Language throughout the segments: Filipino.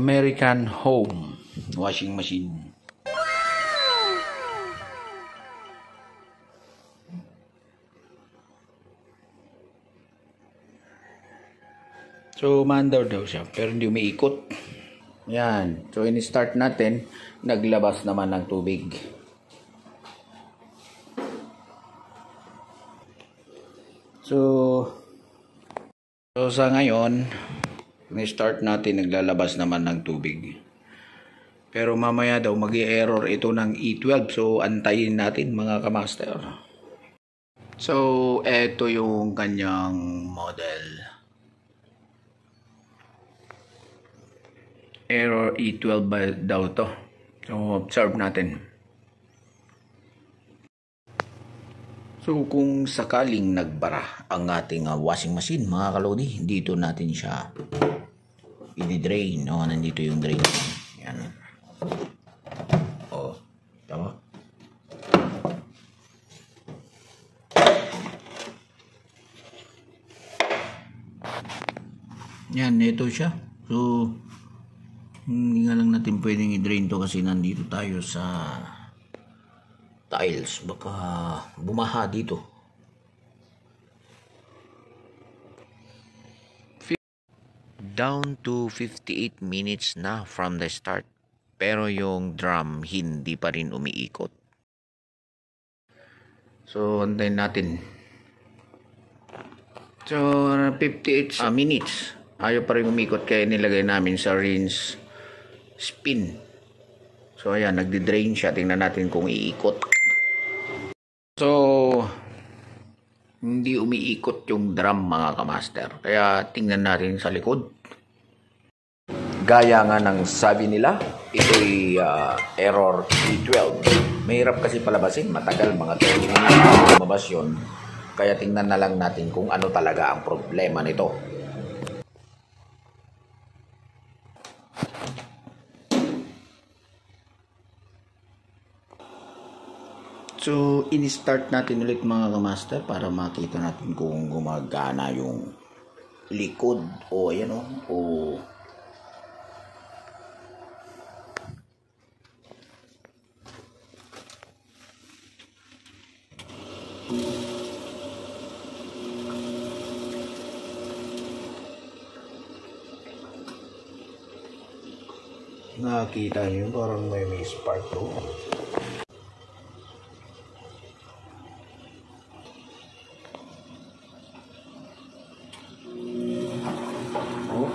American Home washing machine. So, mandar daw siya, pero hindi umiikot. Yan. So, in-start natin, naglabas naman ng tubig. So sa ngayon, in-start natin, naglalabas naman ng tubig. Pero mamaya daw, mag-i-error ito ng E12. So, antayin natin mga kamaster. So, eto yung kanyang model. Error E12 ba daw to? So, observe natin. So, kung sakaling nagbara ang ating washing machine, mga kalodi, dito natin siya i-drain. O, nandito yung drain. Yan. O, tama? Yan, ito siya. So, hindi nga lang natin pwedeng i-drain to kasi nandito tayo sa tiles. Baka bumaha dito. Down to 58 minutes na from the start. Pero yung drum hindi pa rin umiikot. So, antayin natin. So, 58 minutes. Ayaw pa rin umikot kaya nilagay namin sa rinse spin. So, ayan, nagdi-drain siya. Tingnan natin kung iikot. So, hindi umiikot yung drum, mga kamaster. Kaya, tingnan natin sa likod. Gaya nga ng sabi nila, ito'y error E12. Mahirap kasi palabasin. Matagal, mga 20 minutes lumabas yun. Kaya tingnan na lang natin kung ano talaga ang problema nito. So, in-start natin ulit mga kamaster para makita natin kung gumagana yung likod o ayan o nakita nyo parang may spark to.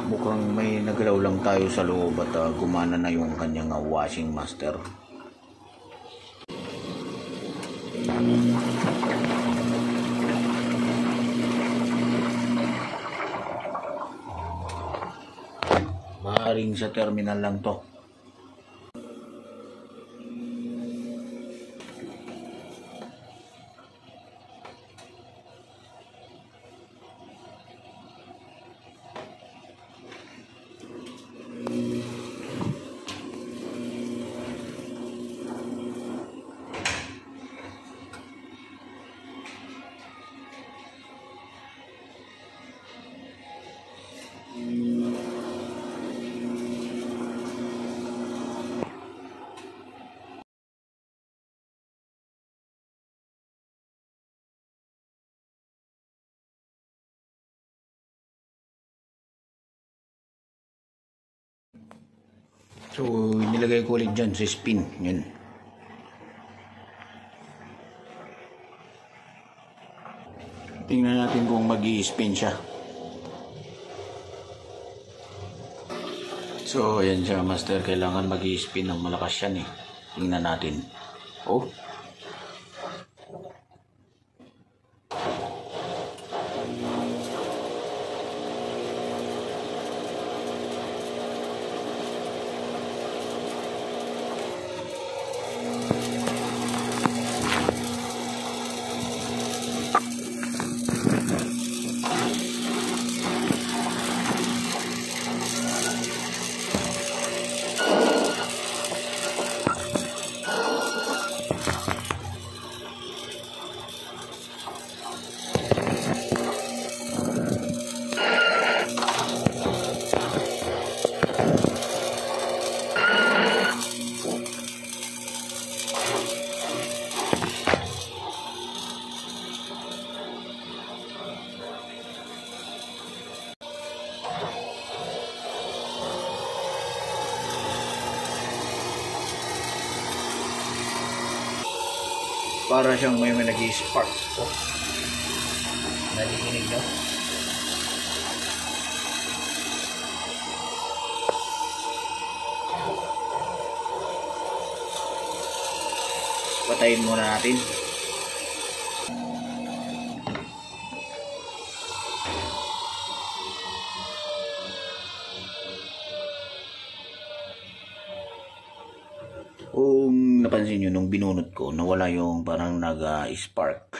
Mukhang may nagalaw lang tayo sa loob at gumana na yung kanyang washing master. Maaaring sa terminal lang to. So, nilagay ko ulit dyan sa spin. Yan. Tingnan natin kung mag-i-spin siya. So, ayan siya, master. Kailangan mag-i-spin ng malakas yan eh. Tingnan natin. Oh. Para siyang may nag-i-spark. Oh. Nadidinig nyo? Patayin muna natin. Kung napansin nyo nung binunot ko, nawala yung parang nag-spark.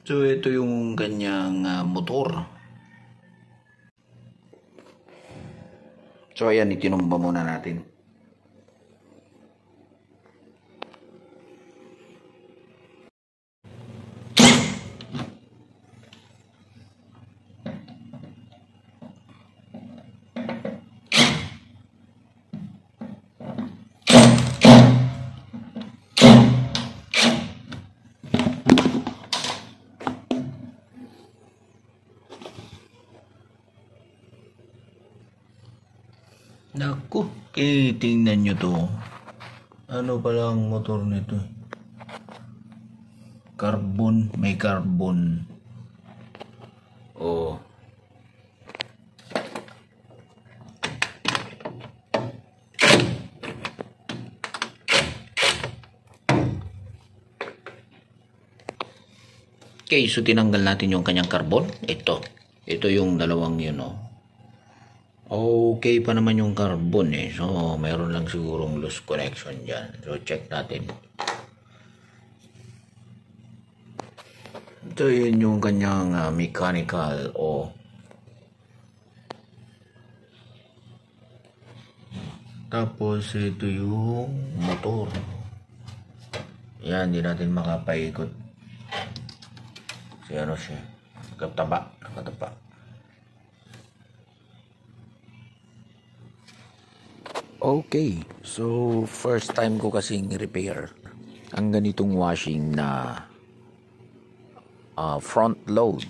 So ito yung kanyang motor. So ayan, itinumba muna natin. Naku, tingnan nyo to. Ano pala ang motor nito? Carbon, may carbon. Oh. Okay, so tinanggal natin yung kanyang carbon. Ito yung dalawang yun, oh. Okay pa naman yung carbon eh. So, mayroon lang sigurong loose connection dyan. So, check natin. Ito yun yung kanyang mechanical o tapos ito yung motor. Yan, hindi natin makapaikot. Ano siya? Nakataba. Okay, so first time ko kasing repair ang ganitong washing na front load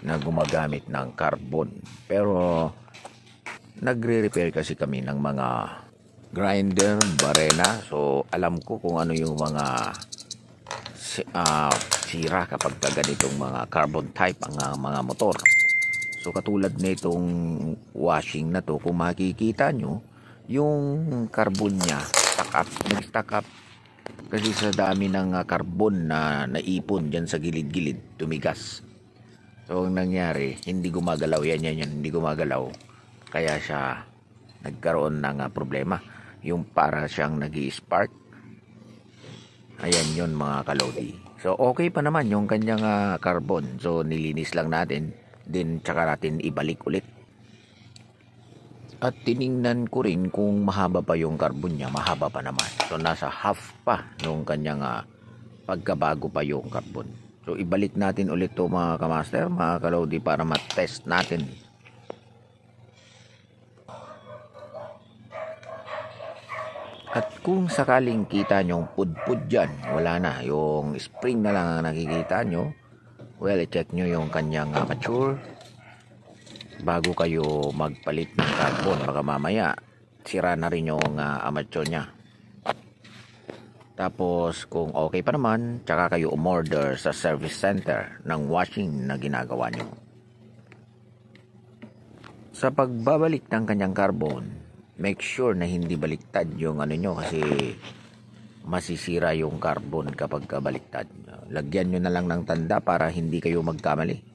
na gumagamit ng carbon. Pero nagre-repair kasi kami ng mga grinder, barena. So alam ko kung ano yung mga sira kapag ganitong mga carbon type ang mga motor. So katulad nitong washing na to, kung makikita nyo, yung carbon niya nag-stack up kasi sa dami ng carbon na naipon dyan sa gilid-gilid, tumigas. So ang nangyari, hindi gumagalaw yan, hindi gumagalaw, kaya siya nagkaroon ng problema, yung para siyang nag-i-spark. Ayan yun mga kalodi. So okay pa naman yung kanyang carbon, so nilinis lang natin, din tsaka natin ibalik ulit. At tiningnan ko rin kung mahaba pa yung carbon niya, mahaba pa naman. So nasa half pa nung kanyang pagkabago pa yung carbon. So ibalik natin ulit to mga kamaster, mga kalodi, para matest natin. At kung sakaling kita nyong pudpud dyan, wala na, yung spring na lang ang nakikita nyo, well, i-check nyo yung kanyang mature bago kayo magpalit ng carbon. Baka mamaya sira na rin yung amateur nya. Tapos kung okay pa naman, tsaka kayo umorder sa service center ng washing na ginagawa nyo. Sa pagbabalik ng kanyang carbon, make sure na hindi baliktad yung ano nyo, kasi masisira yung carbon kapag baliktad. Lagyan nyo na lang ng tanda para hindi kayo magkamali.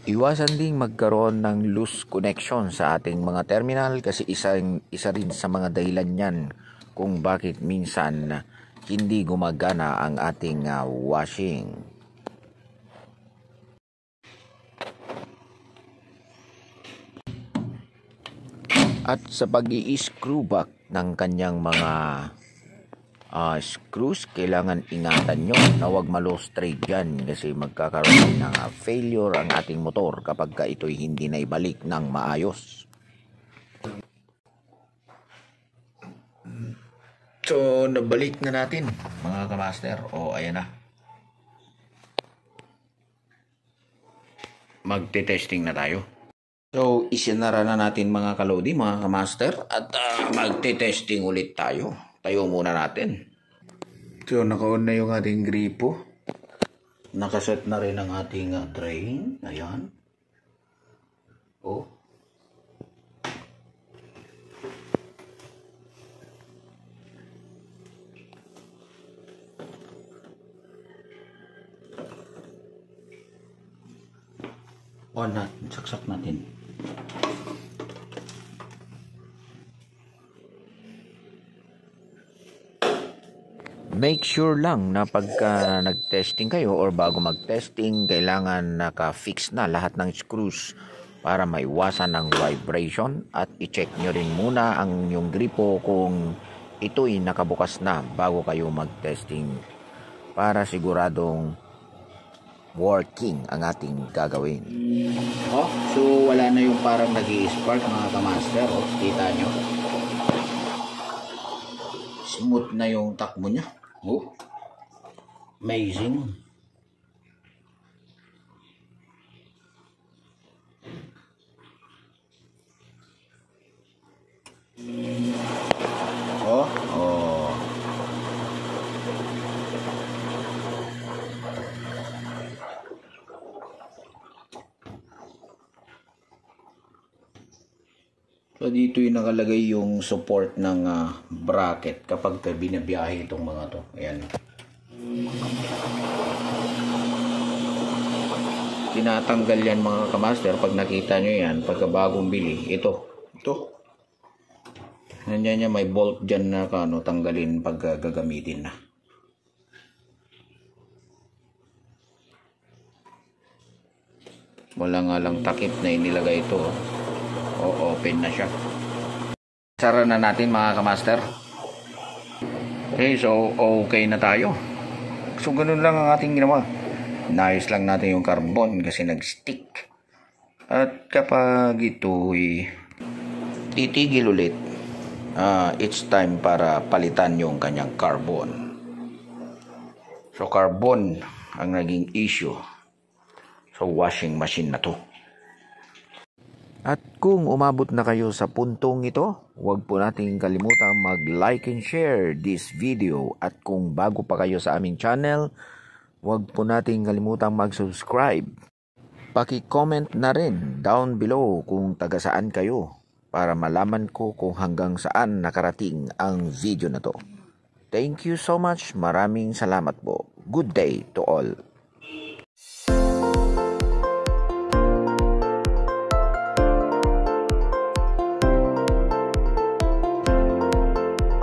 Iwasan ding magkaroon ng loose connection sa ating mga terminal, kasi isa rin sa mga dahilan yan kung bakit minsan hindi gumagana ang ating washing. At sa pag-i-screw back ng kanyang mga screws, kailangan ingatan nyo na huwag malo-straight dyan, kasi magkakaroon ng failure ang ating motor kapag ito'y hindi na ibalik ng maayos. So nabalik na natin mga kamaster. O ayan na, magte-testing na tayo. So isinara na natin mga kalodi, mga kamaster, at magte-testing ulit tayo. tayo muna natin. So, naka-on na yung ating gripo. Nakaset na rin ang ating drain. Ayan. Oh. On natin. Saksak natin. Make sure lang na pagka nag-testing kayo or bago mag-testing, kailangan naka-fix na lahat ng screws para maiwasan ang vibration, at i-check nyo rin muna ang yung gripo kung ito'y nakabukas na bago kayo mag-testing para siguradong working ang ating gagawin. Oh, so wala na yung parang nag-i-spark mga kamaster. Oh, kita nyo. Smooth na yung takbo niya. Oh, amazing. Oh, oh. So dito yung nakalagay yung support ng bracket kapag binabiyahe itong mga to. Ayan. Tinatanggal yan mga kamaster pag nakita nyo yan pagka bagong bili. Ito. Nandiyan niya may bolt dyan na tanggalin pag gagamitin na. Wala nga lang takip na inilagay ito. O open na siya. Sara na natin mga kamaster. Okay, so okay na tayo. So ganun lang ang ating ginawa. Nice lang natin yung carbon kasi nag-stick. At kapag ito'y titigil ulit, it's time para palitan yung kanyang carbon. So carbon ang naging issue sa washing machine na to. At kung umabot na kayo sa puntong ito, huwag po nating kalimutang mag-like and share this video. At kung bago pa kayo sa aming channel, huwag po nating kalimutang mag-subscribe. Paki-comment na rin down below kung taga saan kayo para malaman ko kung hanggang saan nakarating ang video na to. Thank you so much. Maraming salamat po. Good day to all.